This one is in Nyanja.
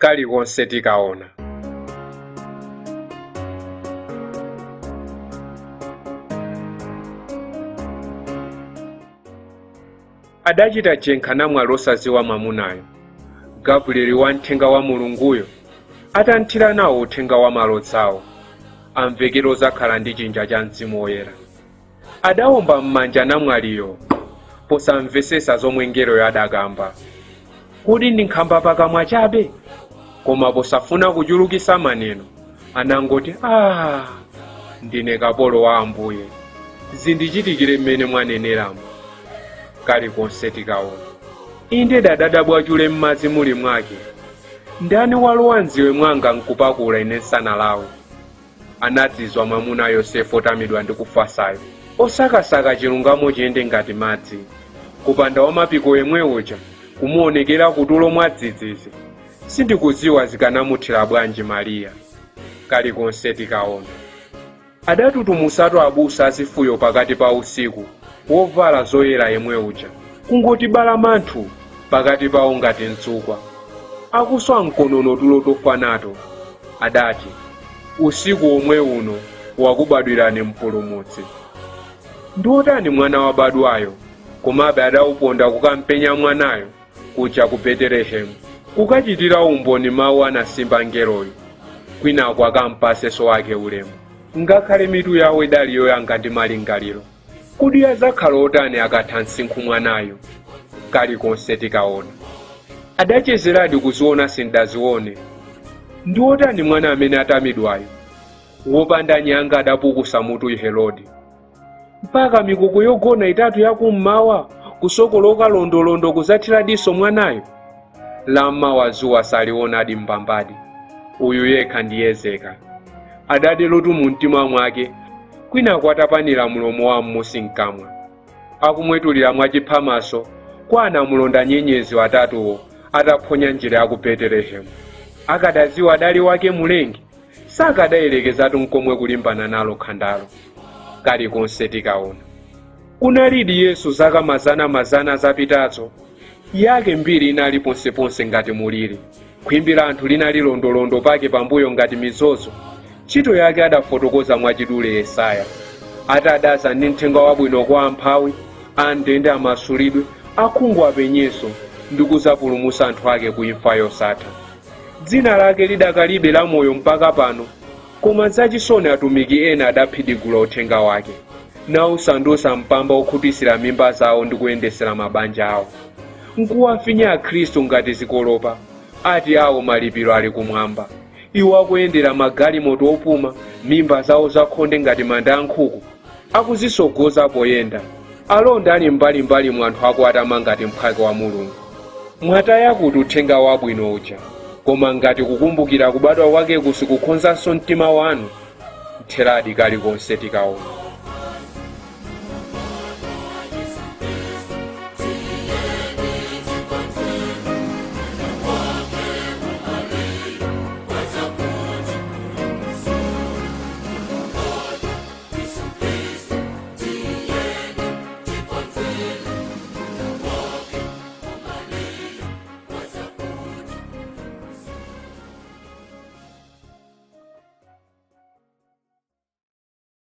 kalikonse tikaona. Adachita chenkha namwali osadziwa mwamunayo. Gabrieli wamthenga wa Mulunguyo atanthira nawo uthenga wa malodzawo, amvekero zakhala ndi chinja cha Mzimu Woyera. Adawomba m'manja namwaliyo posamvesesa zomwe ngeroyo adakamba, kuti ndi nkhamba pakamwa chabe. Koma posafuna kuchulukisa maneno, anangoti ndine kapolo wa Ambuye, zindichitikire mmene mwaneneramu. Kalikonse tikaona. Inde dadadabwa chule m'madzi muli mwake. Ndani walowa mdziwe mwanga nkupakula ine nsanalawe. Anadzizwa mwamuna Yosefu otamidwa ndi kufasayo, osakasaka chilungamo chiyende ngati madzi. Kupanda wamapiko yemwe uja kumuonekera kutulo mwadzidzidzi, sindikudziwa zikanamuthira bwanji Mariya. Kalikonse tikaona. Adatutumusatu abusa azifuyo pakati pa usiku, wovala zoyera yemwe uja, kungoti bala manthu pakati pawo ngati mtsukwa. Akuswa mkonono tulo tofanato, adati, usiku omwe uno wakubadwirani mpulumutsi. Ndiotani mwana wabadwayo, komabe adauponda kukampenya mwanayo kuja ku Betelehemu, kukachitira umboni mawu anasimba ngeroyo, kwinako akampaseso wake ulemu. Ngakhale mitu yawo idali yoyanga ndi malingaliro, kuti yazakhala otani akatha msinkhu mwanayo. Kalikonse tikaona. Adachezeradi kuziona sindazione. Ndi otani mwana amene atamidwayo, wopanda nyanga adapukusa mutu Herode, mpaka mikuku yogona itatu yakummawa kusokoloka londolondo kuzathira diso mwanayo. Lammawa zuwa salionadi mbambadi, uyu yekha ndiyezeka. Adade lotu mu mtima mwake, kwinako atapanira mulomo wa m'musi mkamwa. Akumwetulira mwachiphamaso kwa anamulonda nyenyezi watatuwo ataphonya njira ya ku Betelehemu. Akadadziwa adali wake mulengi, sakadayelekezatu nkomwe kulimbana nalo khandalo. Kalikonse tikaona. Kunalidi Yesu zaka mazana zapitazo, yake mbiri inali ponseponse ngati muliri, khwimbi la anthu linali londolondo pake pambuyo ngati mizozo. Ntchito yake adafotokoza mwachidule Yesaya, atadaza ndi mthenga wabwino kwa amphawi, andende amasulidwe, akhungu apenyeso, ndi kuzapulumutsa anthu ake ku imfa yosatha. Dzina lake lidakalibe la moyo mpaka pano, koma zachisoni atumiki ena adaphidigula uthenga wake, nawusandusa mpamba okhutisira mimba zawo ndi kuyendesera mabanja awo. Nkuwafinya Akhristu ngati zikolopa, ati awo malipiro ali kumwamba. Iwo akuyendera magalimoto opuma, mimba zawo zakhonde ngati manda a nkhuku, akuzisogoza poyenda. Alonda ali mbalimbali mu anthu ako atama ngati mphwake wa Mulungu. Mwataya kuti uthenga wabwino uja, koma ngati kukumbukira kubadwa kwake kusikukhonzanso mtima wanu, mtheradi kalikonse tikaona.